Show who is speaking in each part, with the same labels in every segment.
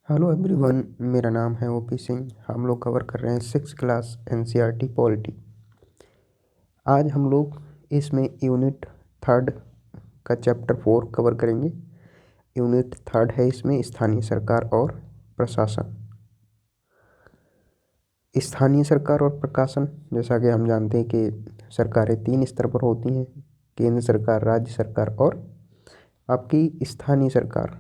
Speaker 1: Hello everyone, मेरा नाम है ओपी सिंह। हम लोग कवर कर रहे हैं 6 क्लास एनसीईआरटी पॉलिटी। आज हम लोग इसमें यूनिट 3 का चैप्टर 4 कवर करेंगे। यूनिट 3 है इसमें स्थानीय सरकार और प्रशासन। स्थानीय सरकार और प्रशासन, जैसा कि हम जानते हैं कि सरकारें 3 स्तर पर होती हैं: केंद्र सरकार, राज्य सरकार और आपकी स्थानीय सरकार।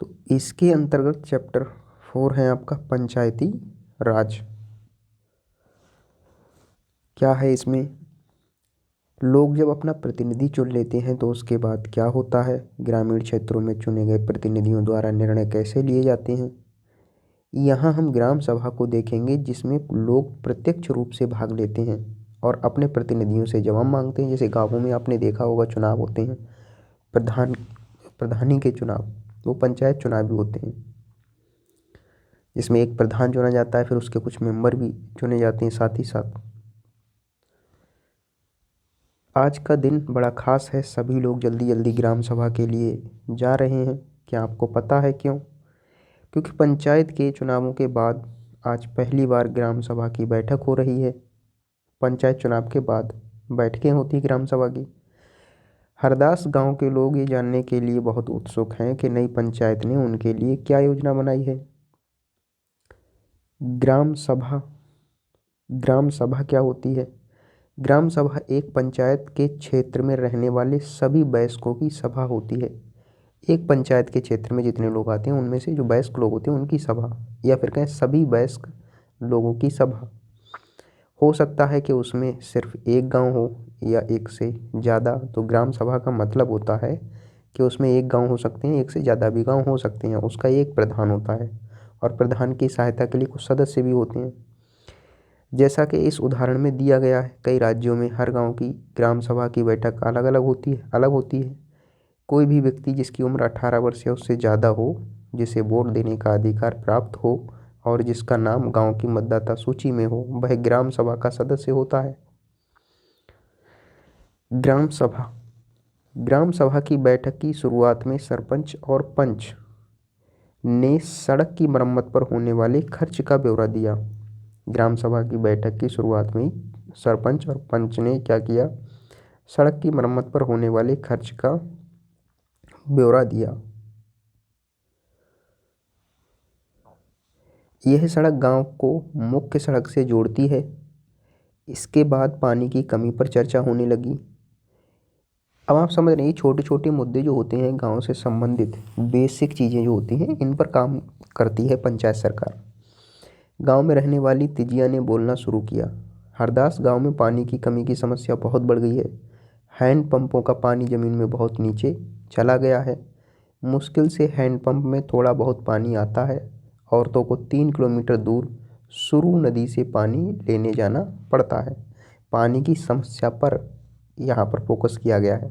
Speaker 1: तो इसके अंतर्गत चैप्टर 4 है आपका पंचायती राज। क्या है इसमें? लोग जब अपना प्रतिनिधि चुन लेते हैं तो उसके बाद क्या होता है? ग्रामीण क्षेत्रों में चुने गए प्रतिनिधियों द्वारा निर्णय कैसे लिए जाते हैं। यहाँ हम ग्राम सभा को देखेंगे, जिसमें लोग प्रत्यक्ष रूप से भाग लेते हैं और अपने प्रतिनिधियों से जवाब मांगते हैं। जैसे गाँवों में आपने देखा होगा, चुनाव होते हैं, प्रधानी के चुनाव, वो पंचायत चुनाव भी होते हैं, जिसमें एक प्रधान चुना जाता है, फिर उसके कुछ मेंबर भी चुने जाते हैं साथ ही साथ। आज का दिन बड़ा खास है। सभी लोग जल्दी जल्दी ग्राम सभा के लिए जा रहे हैं। क्या आपको पता है क्यों? क्योंकि पंचायत के चुनावों के बाद आज पहली बार ग्राम सभा की बैठक हो रही है। पंचायत चुनाव के बाद बैठकें होती हैं ग्राम सभा की। हरदास गांव के लोग ये जानने के लिए बहुत उत्सुक हैं कि नई पंचायत ने उनके लिए क्या योजना बनाई है। ग्राम सभा ग्राम सभा क्या होती है? ग्राम सभा एक पंचायत के क्षेत्र में रहने वाले सभी वयस्कों की सभा होती है। एक पंचायत के क्षेत्र में जितने लोग आते हैं, उनमें से जो वयस्क लोग होते हैं उनकी सभा, या फिर कहें सभी वयस्क लोगों की सभा। हो सकता है कि उसमें सिर्फ एक गांव हो या एक से ज़्यादा। तो ग्राम सभा का मतलब होता है कि उसमें एक गांव हो सकते हैं, एक से ज़्यादा भी गांव हो सकते हैं। उसका एक प्रधान होता है और प्रधान की सहायता के लिए कुछ सदस्य भी होते हैं। जैसा कि इस उदाहरण में दिया गया है, कई राज्यों में हर गांव की ग्राम सभा की बैठक अलग होती है। कोई भी व्यक्ति जिसकी उम्र 18 वर्ष या उससे ज़्यादा हो, जिसे वोट देने का अधिकार प्राप्त हो और जिसका नाम गांव की मतदाता सूची में हो, वह ग्राम सभा का सदस्य होता है। ग्राम सभा ग्राम सभा की बैठक की शुरुआत में सरपंच और पंच ने सड़क की मरम्मत पर होने वाले खर्च का ब्यौरा दिया। ग्राम सभा की बैठक की शुरुआत में ही सरपंच और पंच ने क्या किया? सड़क की मरम्मत पर होने वाले खर्च का ब्यौरा दिया। यह सड़क गांव को मुख्य सड़क से जोड़ती है। इसके बाद पानी की कमी पर चर्चा होने लगी। अब आप समझ रहे हैं, छोटे छोटे मुद्दे जो होते हैं, गांव से संबंधित बेसिक चीज़ें जो होती हैं, इन पर काम करती है पंचायत सरकार। गांव में रहने वाली तिजिया ने बोलना शुरू किया। हरदास गांव में पानी की कमी की समस्या बहुत बढ़ गई है। हैंड पंपों का पानी ज़मीन में बहुत नीचे चला गया है। मुश्किल से हैंडपंप में थोड़ा बहुत पानी आता है। औरतों को 3 किलोमीटर दूर सुरू नदी से पानी लेने जाना पड़ता है। पानी की समस्या पर यहाँ पर फोकस किया गया है।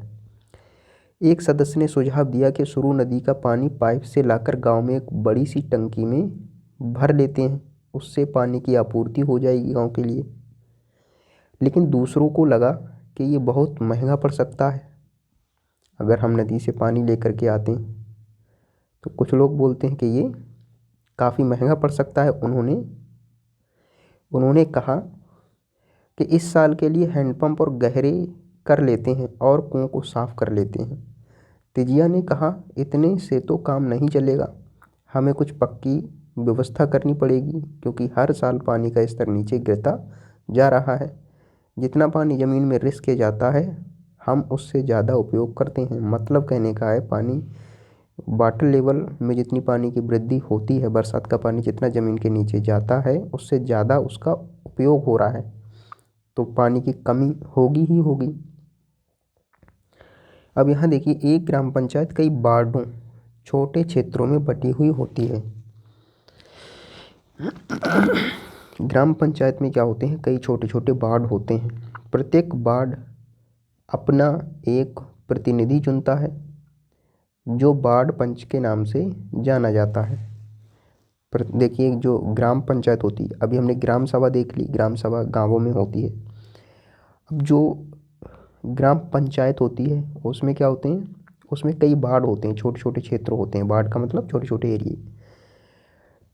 Speaker 1: एक सदस्य ने सुझाव दिया कि सुरू नदी का पानी पाइप से लाकर गांव में एक बड़ी सी टंकी में भर लेते हैं, उससे पानी की आपूर्ति हो जाएगी गांव के लिए। लेकिन दूसरों को लगा कि ये बहुत महंगा पड़ सकता है अगर हम नदी से पानी लेकर के आते हैं। तो कुछ लोग बोलते हैं कि ये काफ़ी महंगा पड़ सकता है। उन्होंने कहा कि इस साल के लिए हैंडपंप और गहरे कर लेते हैं और कुओं को साफ कर लेते हैं। तिजिया ने कहा, इतने से तो काम नहीं चलेगा, हमें कुछ पक्की व्यवस्था करनी पड़ेगी, क्योंकि हर साल पानी का स्तर नीचे गिरता जा रहा है। जितना पानी ज़मीन में रिस के जाता है, हम उससे ज़्यादा उपयोग करते हैं। मतलब कहने का है, पानी वाटर लेवल में जितनी पानी की वृद्धि होती है, बरसात का पानी जितना ज़मीन के नीचे जाता है, उससे ज़्यादा उसका उपयोग हो रहा है, तो पानी की कमी होगी ही होगी। अब यहाँ देखिए, एक ग्राम पंचायत कई वार्डों, छोटे क्षेत्रों में बटी हुई होती है। ग्राम पंचायत में क्या होते हैं? कई छोटे छोटे वार्ड होते हैं। प्रत्येक वार्ड अपना एक प्रतिनिधि चुनता है, जो वार्ड पंच के नाम से जाना जाता है। देखिए, जो ग्राम पंचायत होती है, अभी हमने ग्राम सभा देख ली, ग्राम सभा गांवों में होती है। अब जो ग्राम पंचायत होती है, उसमें क्या होते हैं? उसमें कई वार्ड होते हैं, छोटे छोटे क्षेत्र होते हैं। वार्ड का मतलब छोटे छोटे एरिए।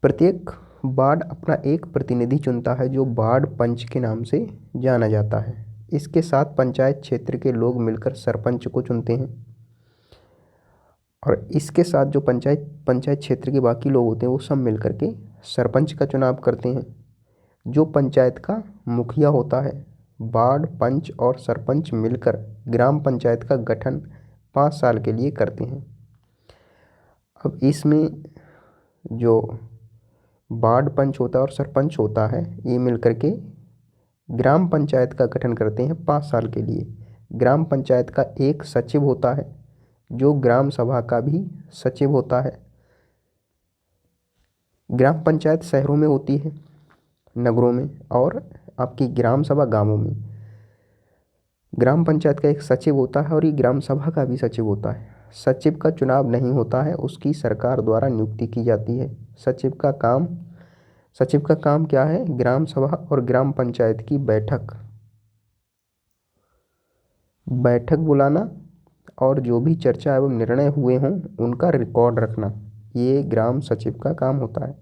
Speaker 1: प्रत्येक वार्ड अपना एक प्रतिनिधि चुनता है जो वार्ड पंच के नाम से जाना जाता है। इसके साथ पंचायत क्षेत्र के लोग मिलकर सरपंच को चुनते हैं और इसके साथ जो पंचायत पंचायत क्षेत्र के बाकी लोग होते हैं वो सब मिलकर के सरपंच का चुनाव करते हैं, जो पंचायत का मुखिया होता है। वार्ड पंच और सरपंच मिलकर ग्राम पंचायत का गठन 5 साल के लिए करते हैं। अब इसमें जो वार्ड पंच होता है और सरपंच होता है ये मिलकर के ग्राम पंचायत का गठन करते हैं 5 साल के लिए। ग्राम पंचायत का एक सचिव होता है जो ग्राम सभा का भी सचिव होता है। ग्राम पंचायत शहरों में होती है, नगरों में, और आपकी ग्राम सभा गांवों में। ग्राम पंचायत का एक सचिव होता है और ये ग्राम सभा का भी सचिव होता है। सचिव का चुनाव नहीं होता है, उसकी सरकार द्वारा नियुक्ति की जाती है। सचिव का काम क्या है? ग्राम सभा और ग्राम पंचायत की बैठक बुलाना और जो भी चर्चा एवं निर्णय हुए हों उनका रिकॉर्ड रखना, ये ग्राम सचिव का काम होता है।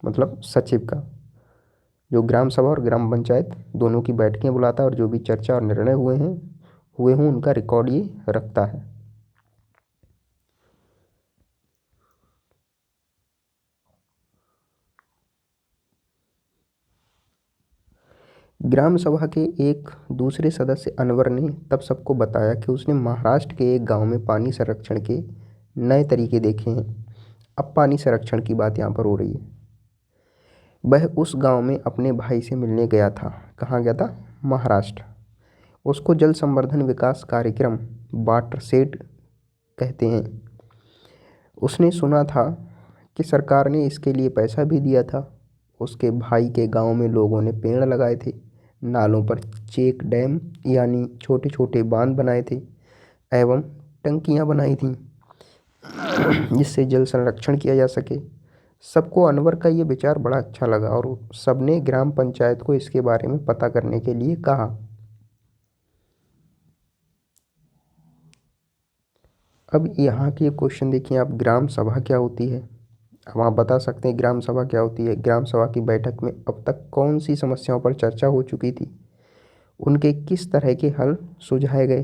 Speaker 1: मतलब सचिव का, जो ग्राम सभा और ग्राम पंचायत दोनों की बैठकें बुलाता है और जो भी चर्चा और निर्णय हुए हों उनका रिकॉर्ड ये रखता है। ग्राम सभा के एक दूसरे सदस्य अनवर ने तब सबको बताया कि उसने महाराष्ट्र के एक गांव में पानी संरक्षण के नए तरीके देखे हैं। अब पानी संरक्षण की बात यहाँ पर हो रही है। वह उस गांव में अपने भाई से मिलने गया था। कहाँ गया था? महाराष्ट्र। उसको जल संवर्धन विकास कार्यक्रम वाटरशेड कहते हैं। उसने सुना था कि सरकार ने इसके लिए पैसा भी दिया था। उसके भाई के गांव में लोगों ने पेड़ लगाए थे, नालों पर चेक डैम यानी छोटे छोटे बांध बनाए थे एवं टंकियां बनाई थीं जिससे जल संरक्षण किया जा सके। सबको अनवर का ये विचार बड़ा अच्छा लगा और सबने ग्राम पंचायत को इसके बारे में पता करने के लिए कहा। अब यहाँ के क्वेश्चन देखिए आप, ग्राम सभा क्या होती है? अब आप बता सकते हैं ग्राम सभा क्या होती है। ग्राम सभा की बैठक में अब तक कौन सी समस्याओं पर चर्चा हो चुकी थी, उनके किस तरह के हल सुझाए गए।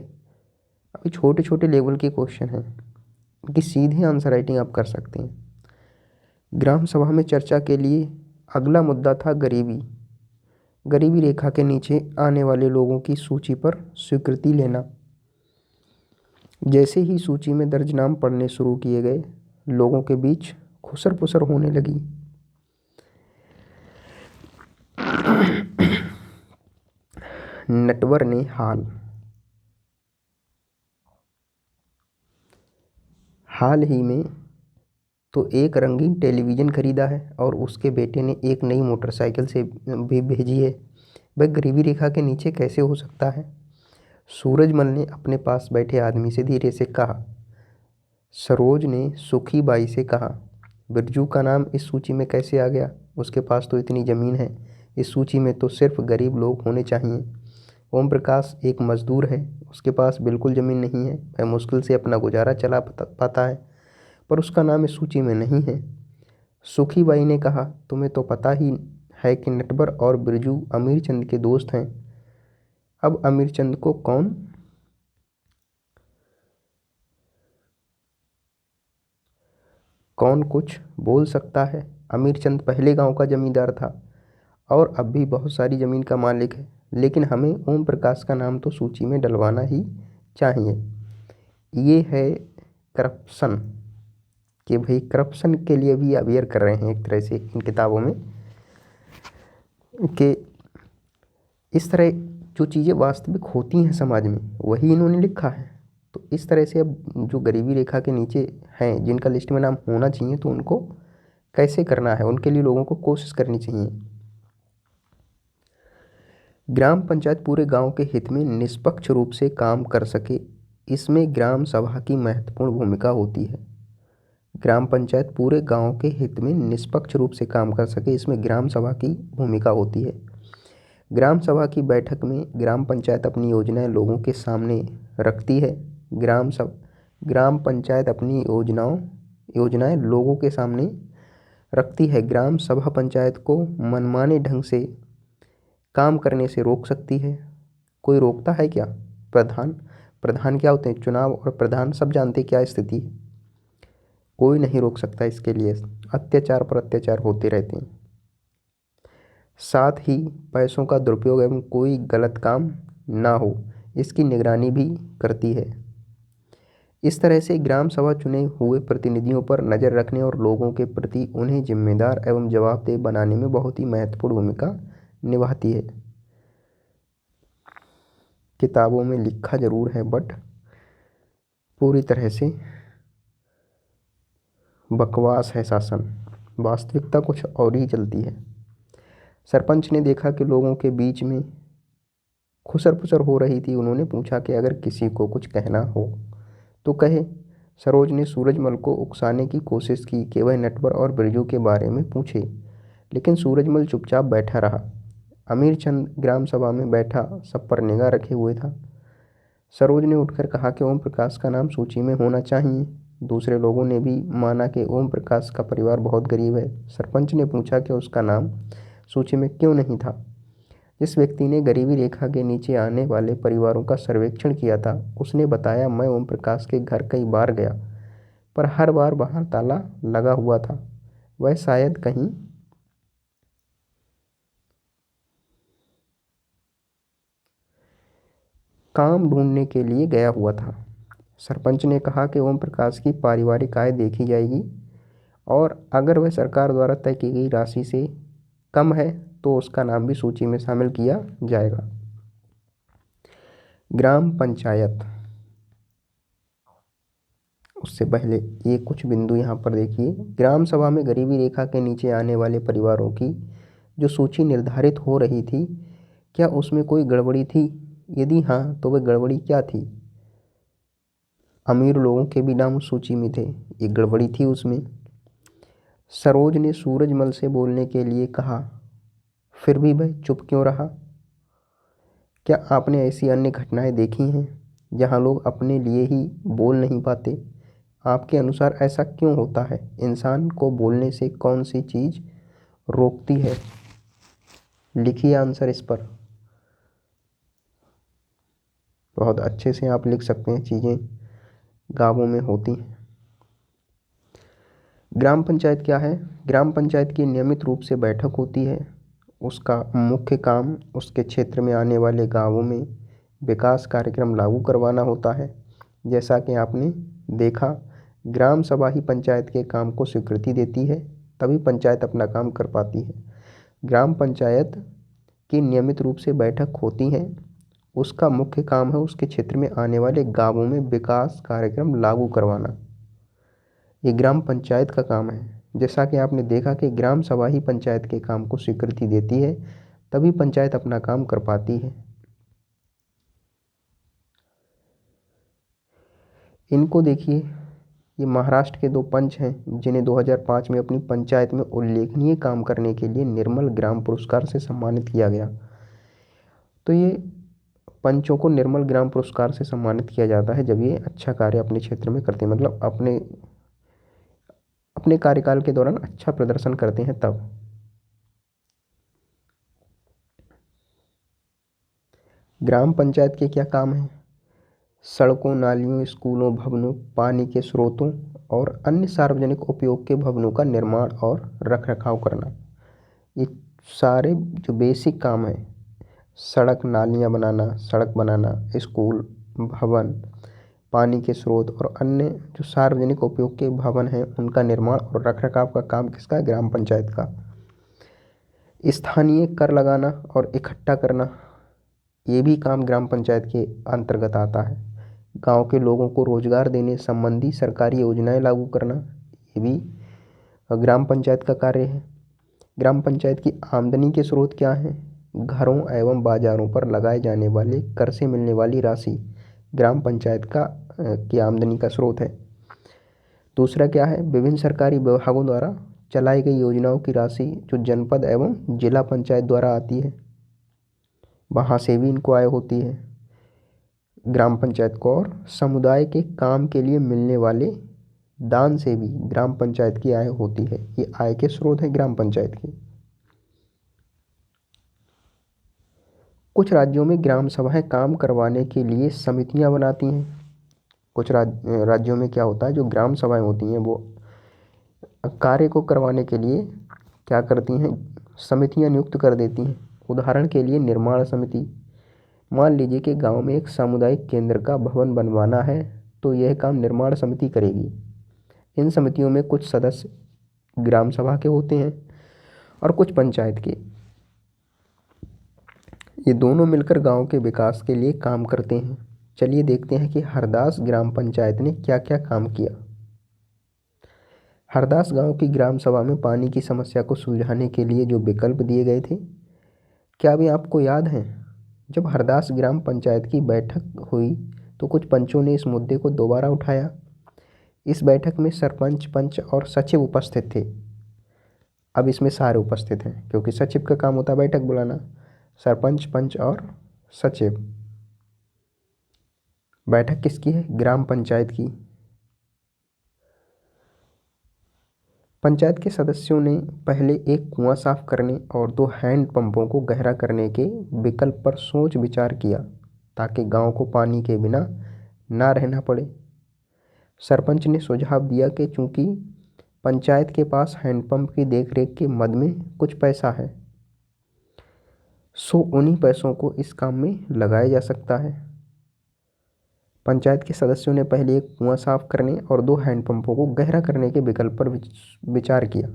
Speaker 1: अभी छोटे छोटे लेवल के क्वेश्चन हैं, इनकी सीधे आंसर राइटिंग आप कर सकते हैं। ग्राम सभा में चर्चा के लिए अगला मुद्दा था गरीबी रेखा के नीचे आने वाले लोगों की सूची पर स्वीकृति लेना। जैसे ही सूची में दर्ज नाम पढ़ने शुरू किए गए, लोगों के बीच खुसर पुसर होने लगी। नटवर ने हाल ही में तो एक रंगीन टेलीविज़न खरीदा है और उसके बेटे ने एक नई मोटरसाइकिल से भी भेजी है। वह गरीबी रेखा के नीचे कैसे हो सकता है? सूरजमल ने अपने पास बैठे आदमी से धीरे से कहा। सरोज ने सुखी बाई से कहा, बिरजू का नाम इस सूची में कैसे आ गया? उसके पास तो इतनी ज़मीन है, इस सूची में तो सिर्फ गरीब लोग होने चाहिए। ओम प्रकाश एक मजदूर है, उसके पास बिल्कुल ज़मीन नहीं है, वह मुश्किल से अपना गुजारा चला पाता है, पर उसका नाम इस सूची में नहीं है। सुखी बाई ने कहा, तुम्हें तो पता ही है कि नटवर और बिरजू अमीरचंद के दोस्त हैं। अब अमीरचंद को कौन कुछ बोल सकता है? अमीरचंद पहले गांव का जमींदार था और अब भी बहुत सारी ज़मीन का मालिक है, लेकिन हमें ओम प्रकाश का नाम तो सूची में डलवाना ही चाहिए। ये है करप्शन, कि भाई करप्शन के लिए भी अवेयर कर रहे हैं एक तरह से इन किताबों में, कि इस तरह जो चीज़ें वास्तविक होती हैं समाज में वही इन्होंने लिखा है। तो इस तरह से अब जो गरीबी रेखा के नीचे हैं जिनका लिस्ट में नाम होना चाहिए, तो उनको कैसे करना है, उनके लिए लोगों को कोशिश करनी चाहिए। ग्राम पंचायत पूरे गांव के हित में निष्पक्ष रूप से काम कर सके, इसमें ग्राम सभा की महत्वपूर्ण भूमिका होती है। ग्राम पंचायत पूरे गांव के हित में निष्पक्ष रूप से काम कर सके, इसमें ग्राम सभा की भूमिका होती है। ग्राम सभा की बैठक में ग्राम पंचायत अपनी योजनाएं लोगों के सामने रखती है। ग्राम पंचायत अपनी योजनाएं लोगों के सामने रखती है। ग्राम सभा पंचायत को मनमाने ढंग से काम करने से रोक सकती है। कोई रोकता है क्या? प्रधान। प्रधान क्या होते हैं? चुनाव और प्रधान सब जानते क्या स्थिति है। कोई नहीं रोक सकता इसके लिए। अत्याचार पर अत्याचार होते रहते हैं। साथ ही पैसों का दुरुपयोग एवं कोई गलत काम ना हो इसकी निगरानी भी करती है। इस तरह से ग्राम सभा चुने हुए प्रतिनिधियों पर नज़र रखने और लोगों के प्रति उन्हें जिम्मेदार एवं जवाबदेह बनाने में बहुत ही महत्वपूर्ण भूमिका निभाती है। किताबों में लिखा जरूर है बट पूरी तरह से बकवास है शासन। वास्तविकता कुछ और ही चलती है। सरपंच ने देखा कि लोगों के बीच में खुसर पुसर हो रही थी। उन्होंने पूछा कि अगर किसी को कुछ कहना हो तो कहे। सरोज ने सूरजमल को उकसाने की कोशिश की कि वह नटवर और बिरजू के बारे में पूछे, लेकिन सूरजमल चुपचाप बैठा रहा। अमीर चंद ग्राम सभा में बैठा सब पर निगाह रखे हुए था। सरोज ने उठकर कहा कि ओम प्रकाश का नाम सूची में होना चाहिए। दूसरे लोगों ने भी माना कि ओम प्रकाश का परिवार बहुत गरीब है। सरपंच ने पूछा कि उसका नाम सूची में क्यों नहीं था। जिस व्यक्ति ने गरीबी रेखा के नीचे आने वाले परिवारों का सर्वेक्षण किया था उसने बताया, मैं ओम प्रकाश के घर कई बार गया पर हर बार बाहर ताला लगा हुआ था। वह शायद कहीं काम ढूंढने के लिए गया हुआ था। सरपंच ने कहा कि ओम प्रकाश की पारिवारिक आय देखी जाएगी और अगर वह सरकार द्वारा तय की गई राशि से कम है तो उसका नाम भी सूची में शामिल किया जाएगा। ग्राम पंचायत, उससे पहले ये कुछ बिंदु यहाँ पर देखिए। ग्राम सभा में गरीबी रेखा के नीचे आने वाले परिवारों की जो सूची निर्धारित हो रही थी, क्या उसमें कोई गड़बड़ी थी? यदि हाँ तो वह गड़बड़ी क्या थी? अमीर लोगों के भी नाम उस सूची में थे, ये गड़बड़ी थी उसमें। सरोज ने सूरजमल से बोलने के लिए कहा, फिर भी वह चुप क्यों रहा? क्या आपने ऐसी अन्य घटनाएं देखी हैं जहां लोग अपने लिए ही बोल नहीं पाते? आपके अनुसार ऐसा क्यों होता है? इंसान को बोलने से कौन सी चीज़ रोकती है? लिखिए आंसर इस पर। बहुत अच्छे से आप लिख सकते हैं। चीज़ें गांवों में होती हैं। ग्राम पंचायत क्या है? ग्राम पंचायत की नियमित रूप से बैठक होती है। उसका मुख्य काम उसके क्षेत्र में आने वाले गांवों में विकास कार्यक्रम लागू करवाना होता है। जैसा कि आपने देखा, ग्राम सभा ही पंचायत के काम को स्वीकृति देती है, तभी पंचायत अपना काम कर पाती है। ग्राम पंचायत की नियमित रूप से बैठक होती है। उसका मुख्य काम है उसके क्षेत्र में आने वाले गांवों में विकास कार्यक्रम लागू करवाना। ये ग्राम पंचायत का काम है। जैसा कि आपने देखा कि ग्राम सभा ही पंचायत के काम को स्वीकृति देती है, तभी पंचायत अपना काम कर पाती है। इनको देखिए, ये महाराष्ट्र के दो पंच हैं जिन्हें 2005 में अपनी पंचायत में उल्लेखनीय काम करने के लिए निर्मल ग्राम पुरस्कार से सम्मानित किया गया। तो ये पंचों को निर्मल ग्राम पुरस्कार से सम्मानित किया जाता है जब ये अच्छा कार्य अपने क्षेत्र में करते हैं, मतलब अपने कार्यकाल के दौरान अच्छा प्रदर्शन करते हैं तब। ग्राम पंचायत के क्या काम हैं? सड़कों, नालियों, स्कूलों, भवनों, पानी के स्रोतों और अन्य सार्वजनिक उपयोग के भवनों का निर्माण और रखरखाव करना। ये सारे जो बेसिक काम हैं, सड़क, नालियाँ बनाना, सड़क बनाना, स्कूल, भवन, पानी के स्रोत और अन्य जो सार्वजनिक उपयोग के भवन हैं उनका निर्माण और रखरखाव का काम किसका है? ग्राम पंचायत का। स्थानीय कर लगाना और इकट्ठा करना, ये भी काम ग्राम पंचायत के अंतर्गत आता है। गांव के लोगों को रोजगार देने संबंधी सरकारी योजनाएं लागू करना, ये भी ग्राम पंचायत का कार्य है। ग्राम पंचायत की आमदनी के स्रोत क्या हैं? घरों एवं बाजारों पर लगाए जाने वाले कर से मिलने वाली राशि ग्राम पंचायत की आमदनी का स्रोत है। दूसरा क्या है? विभिन्न सरकारी विभागों द्वारा चलाई गई योजनाओं की राशि जो जनपद एवं जिला पंचायत द्वारा आती है, वहाँ से भी इनको आय होती है। ग्राम पंचायत को, और समुदाय के काम के लिए मिलने वाले दान से भी ग्राम पंचायत की आय होती है। ये आय के स्रोत है ग्राम पंचायत के। कुछ राज्यों में ग्राम सभाएं काम करवाने के लिए समितियां बनाती हैं। कुछ राज्यों में क्या होता है, जो ग्राम सभाएं होती हैं वो कार्य को करवाने के लिए क्या करती हैं, समितियां नियुक्त कर देती हैं। उदाहरण के लिए निर्माण समिति। मान लीजिए कि गांव में एक सामुदायिक केंद्र का भवन बनवाना है, तो यह काम निर्माण समिति करेगी। इन समितियों में कुछ सदस्य ग्राम सभा के होते हैं और कुछ पंचायत के। ये दोनों मिलकर गांव के विकास के लिए काम करते हैं। चलिए देखते हैं कि हरदास ग्राम पंचायत ने क्या क्या काम किया। हरदास गांव की ग्राम सभा में पानी की समस्या को सुलझाने के लिए जो विकल्प दिए गए थे, क्या अभी आपको याद है? जब हरदास ग्राम पंचायत की बैठक हुई तो कुछ पंचों ने इस मुद्दे को दोबारा उठाया। इस बैठक में सरपंच, पंच और सचिव उपस्थित थे। अब इसमें सारे उपस्थित हैं क्योंकि सचिव का काम होता है बैठक बुलाना। सरपंच, पंच और सचिव। बैठक किसकी है? ग्राम पंचायत की। पंचायत के सदस्यों ने पहले एक कुआं साफ करने और 2 हैंड पंपों को गहरा करने के विकल्प पर सोच विचार किया ताकि गांव को पानी के बिना ना रहना पड़े। सरपंच ने सुझाव दिया कि चूंकि पंचायत के पास हैंडपंप की देखरेख के मद में कुछ पैसा है, सो उन्हीं पैसों को इस काम में लगाया जा सकता है। पंचायत के सदस्यों ने पहले एक कुआं साफ करने और 2 हैंडपंपों को गहरा करने के विकल्प पर विचार किया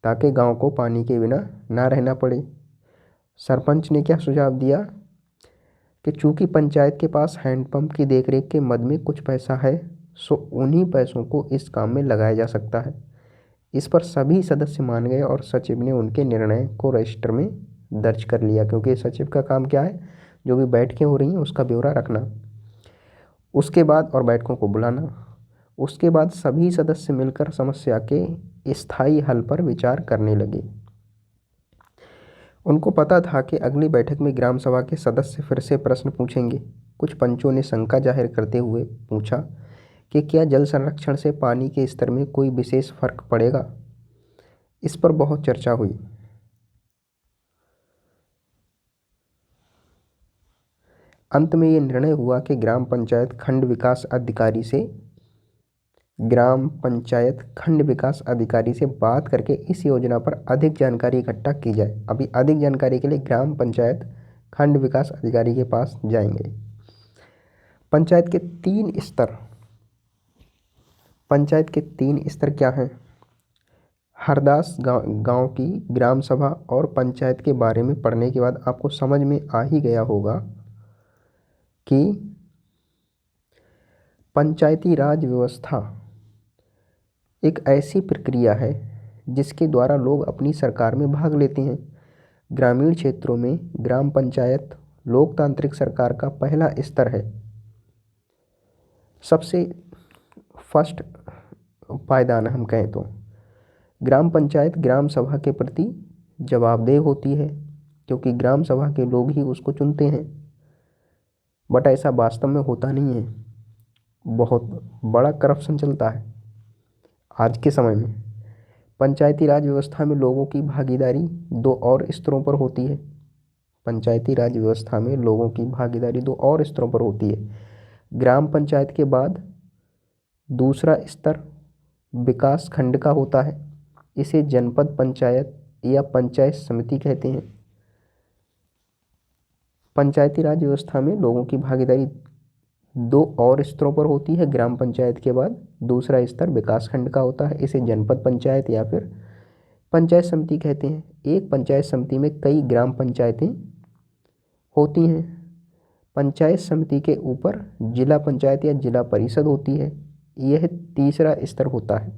Speaker 1: ताकि गांव को पानी के बिना ना रहना पड़े। सरपंच ने क्या सुझाव दिया कि चूंकि पंचायत के पास हैंडपंप की देखरेख के मद में कुछ पैसा है, सो उन्हीं पैसों को इस काम में लगाया जा सकता है। इस पर सभी सदस्य मान गए और सचिव ने उनके निर्णय को रजिस्टर में दर्ज कर लिया, क्योंकि सचिव का काम क्या है, जो भी बैठकें हो रही हैं उसका ब्यौरा रखना। उसके बाद और बैठकों को बुलाना। उसके बाद सभी सदस्य मिलकर समस्या के स्थायी हल पर विचार करने लगे। उनको पता था कि अगली बैठक में ग्राम सभा के सदस्य फिर से प्रश्न पूछेंगे। कुछ पंचों ने शंका जाहिर करते हुए पूछा कि क्या जल संरक्षण से पानी के स्तर में कोई विशेष फर्क पड़ेगा। इस पर बहुत चर्चा हुई। अंत में ये निर्णय हुआ कि ग्राम पंचायत खंड विकास अधिकारी से बात करके इस योजना पर अधिक जानकारी इकट्ठा की जाए। अभी अधिक जानकारी के लिए ग्राम पंचायत खंड विकास अधिकारी के पास जाएंगे। पंचायत के 3 स्तर क्या हैं? हरदास गांव की ग्राम सभा और पंचायत के बारे में पढ़ने के बाद आपको समझ में आ ही गया होगा कि पंचायती राज व्यवस्था एक ऐसी प्रक्रिया है जिसके द्वारा लोग अपनी सरकार में भाग लेते हैं। ग्रामीण क्षेत्रों में ग्राम पंचायत लोकतांत्रिक सरकार का पहला स्तर है। सबसे फर्स्ट पायदान हम कहें तो ग्राम पंचायत ग्राम सभा के प्रति जवाबदेह होती है, क्योंकि ग्राम सभा के लोग ही उसको चुनते हैं। बट ऐसा वास्तव में होता नहीं है। बहुत बड़ा करप्शन चलता है आज के समय में। पंचायती राज व्यवस्था में लोगों की भागीदारी 2 और स्तरों पर होती है। पंचायती राज व्यवस्था में लोगों की भागीदारी 2 और स्तरों पर होती है। ग्राम पंचायत के बाद दूसरा स्तर विकास खंड का होता है। इसे जनपद पंचायत या पंचायत समिति कहते हैं। पंचायती राज व्यवस्था में लोगों की भागीदारी 2 और स्तरों पर होती है। ग्राम पंचायत के बाद दूसरा स्तर विकास खंड का होता है। इसे जनपद पंचायत या फिर पंचायत समिति कहते हैं। एक पंचायत समिति में कई ग्राम पंचायतें होती हैं। पंचायत समिति के ऊपर जिला पंचायत या जिला परिषद होती है। यह तीसरा स्तर होता है।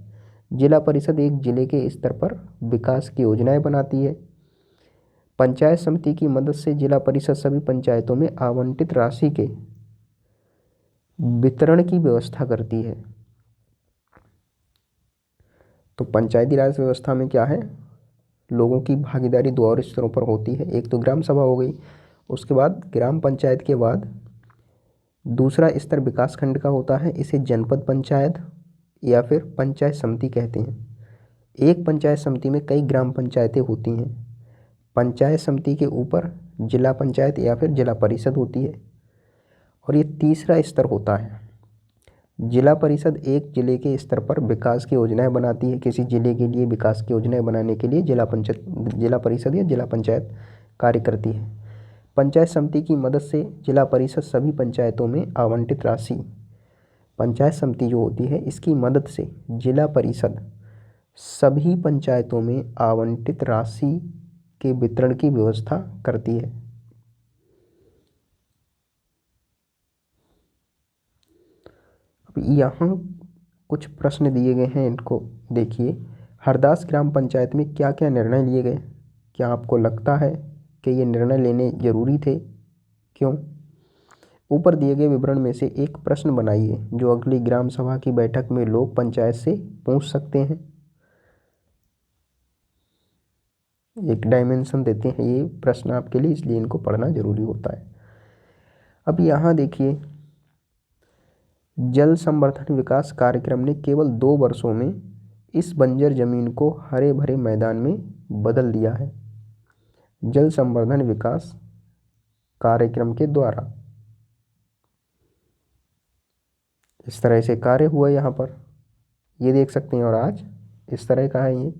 Speaker 1: जिला परिषद एक जिले के स्तर पर विकास की योजनाएं बनाती है। पंचायत समिति की मदद से जिला परिषद सभी पंचायतों में आवंटित राशि के वितरण की व्यवस्था करती है। तो पंचायती राज व्यवस्था में क्या है, लोगों की भागीदारी 2 और स्तरों पर होती है। एक तो ग्राम सभा हो गई, उसके बाद ग्राम पंचायत के बाद दूसरा स्तर विकासखंड का होता है, इसे जनपद पंचायत या फिर पंचायत समिति कहते हैं। एक पंचायत समिति में कई ग्राम पंचायतें होती हैं। पंचायत समिति के ऊपर जिला पंचायत या फिर जिला परिषद होती है। और ये तीसरा स्तर होता है। जिला परिषद एक जिले के स्तर पर विकास की योजनाएं बनाती है। किसी जिले के लिए विकास की योजनाएं बनाने के लिए जिला परिषद या जिला पंचायत कार्य करती है। पंचायत समिति की मदद से जिला परिषद सभी पंचायतों में आवंटित राशि, पंचायत समिति जो होती है इसकी मदद से जिला परिषद सभी पंचायतों में आवंटित राशि के वितरण की व्यवस्था करती है। अब यहाँ कुछ प्रश्न दिए गए हैं, इनको देखिए। हरदास ग्राम पंचायत में क्या क्या निर्णय लिए गए? क्या आपको लगता है कि ये निर्णय लेने जरूरी थे? क्यों? ऊपर दिए गए विवरण में से एक प्रश्न बनाइए जो अगली ग्राम सभा की बैठक में लोग पंचायत से पूछ सकते हैं। एक डायमेंशन देते हैं ये प्रश्न आपके लिए, इसलिए इनको पढ़ना जरूरी होता है। अब यहाँ देखिए, जल संवर्धन विकास कार्यक्रम ने केवल 2 वर्षों में इस बंजर जमीन को हरे भरे मैदान में बदल दिया है। जल संवर्धन विकास कार्यक्रम के द्वारा इस तरह से कार्य हुआ यहाँ पर, ये देख सकते हैं। और आज इस तरह का है ये।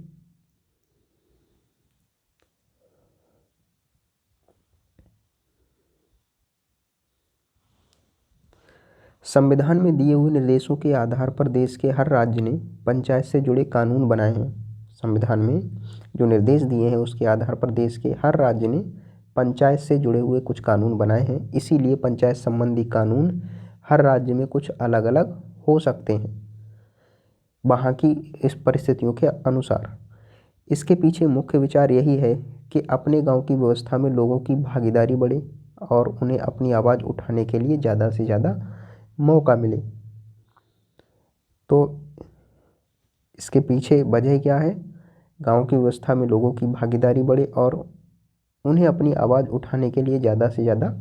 Speaker 1: संविधान में दिए हुए निर्देशों के आधार पर देश के हर राज्य ने पंचायत से जुड़े कानून बनाए हैं। संविधान में जो निर्देश दिए हैं उसके आधार पर देश के हर राज्य ने पंचायत से जुड़े हुए कुछ कानून बनाए हैं। इसीलिए पंचायत संबंधी कानून हर राज्य में कुछ अलग अलग हो सकते हैं वहाँ की इस परिस्थितियों के अनुसार। इसके पीछे मुख्य विचार यही है कि अपने गांव की व्यवस्था में लोगों की भागीदारी बढ़े और उन्हें अपनी आवाज़ उठाने के लिए ज़्यादा से ज़्यादा मौका मिले। तो इसके पीछे वजह क्या है? गांव की व्यवस्था में लोगों की भागीदारी बढ़े और उन्हें अपनी आवाज़ उठाने के लिए ज़्यादा से ज़्यादा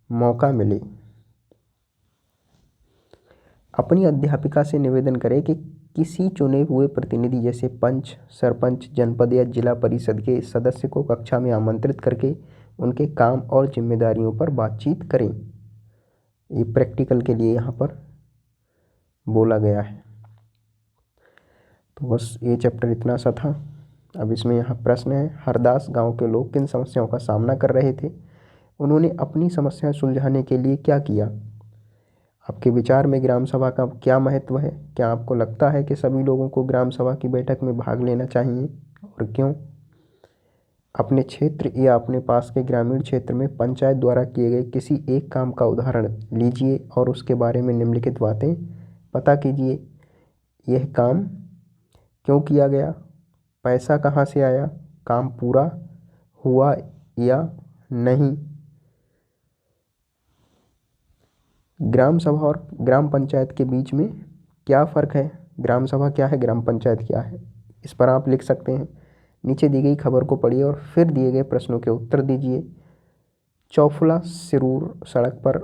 Speaker 1: मौका मिले। अपनी अध्यापिका से निवेदन करें कि किसी चुने हुए प्रतिनिधि जैसे पंच, सरपंच, जनपद या जिला परिषद के सदस्य को कक्षा में आमंत्रित करके उनके काम और जिम्मेदारियों पर बातचीत करें। ये प्रैक्टिकल के लिए यहाँ पर बोला गया है। तो बस ये चैप्टर इतना सा था। अब इसमें यहाँ प्रश्न है, हरदास गांव के लोग किन समस्याओं का सामना कर रहे थे? उन्होंने अपनी समस्याएं सुलझाने के लिए क्या किया? आपके विचार में ग्राम सभा का क्या महत्व है? क्या आपको लगता है कि सभी लोगों को ग्राम सभा की बैठक में भाग लेना चाहिए और क्यों? अपने क्षेत्र या अपने पास के ग्रामीण क्षेत्र में पंचायत द्वारा किए गए किसी एक काम का उदाहरण लीजिए और उसके बारे में निम्नलिखित बातें पता कीजिए। यह काम क्यों किया गया? पैसा कहाँ से आया? काम पूरा हुआ या नहीं? ग्राम सभा और ग्राम पंचायत के बीच में क्या फ़र्क है? ग्राम सभा क्या है, ग्राम पंचायत क्या है? इस पर आप लिख सकते हैं। नीचे दी गई खबर को पढ़िए और फिर दिए गए प्रश्नों के उत्तर दीजिए। चौफुला सिरूर सड़क पर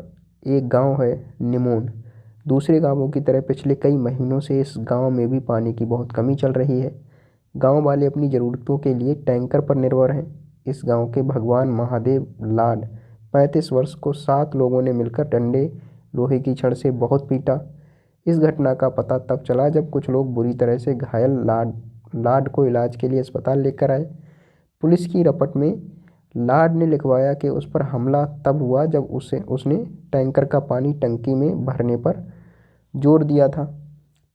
Speaker 1: एक गांव है निमोन। दूसरे गांवों की तरह पिछले कई महीनों से इस गांव में भी पानी की बहुत कमी चल रही है। गांव वाले अपनी ज़रूरतों के लिए टैंकर पर निर्भर हैं। इस गांव के भगवान महादेव लाड 35 वर्ष को 7 लोगों ने मिलकर डंडे लोहे की छड़ से बहुत पीटा। इस घटना का पता तब चला जब कुछ लोग बुरी तरह से घायल लाड को इलाज के लिए अस्पताल लेकर आए। पुलिस की रपट में लाड ने लिखवाया कि उस पर हमला तब हुआ जब उसने टैंकर का पानी टंकी में भरने पर जोर दिया था।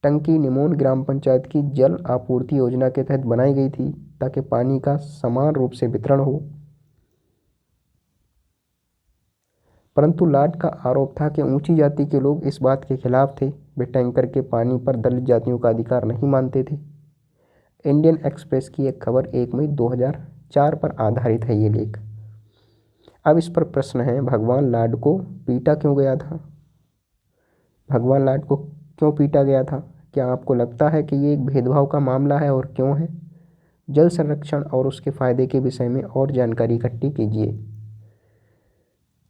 Speaker 1: टंकी निमोन ग्राम पंचायत की जल आपूर्ति योजना के तहत बनाई गई थी ताकि पानी का समान रूप से वितरण हो। परंतु लाड का आरोप था कि ऊंची जाति के लोग इस बात के खिलाफ थे। वे टैंकर के पानी पर दलित जातियों का अधिकार नहीं मानते थे। इंडियन एक्सप्रेस की एक खबर 1 मई 2004 पर आधारित है ये लेख। अब इस पर प्रश्न है, भगवान लाड को पीटा क्यों गया था? भगवान लाड को क्यों पीटा गया था? क्या आपको लगता है कि ये एक भेदभाव का मामला है और क्यों है? जल संरक्षण और उसके फायदे के विषय में और जानकारी इकट्ठी कीजिए।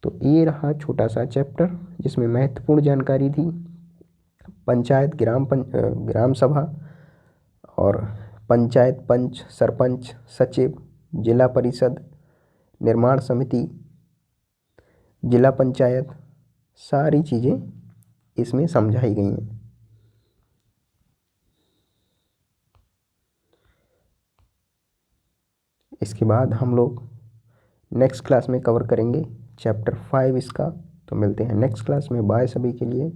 Speaker 1: तो ये रहा छोटा सा चैप्टर जिसमें महत्वपूर्ण जानकारी थी। पंचायत, ग्राम सभा और पंचायत पंच, सरपंच, सचिव, जिला परिषद, निर्माण समिति, जिला पंचायत, सारी चीज़ें इसमें समझाई गई हैं। इसके बाद हम लोग नेक्स्ट क्लास में कवर करेंगे चैप्टर 5 इसका। तो मिलते हैं नेक्स्ट क्लास में। बाय सभी के लिए।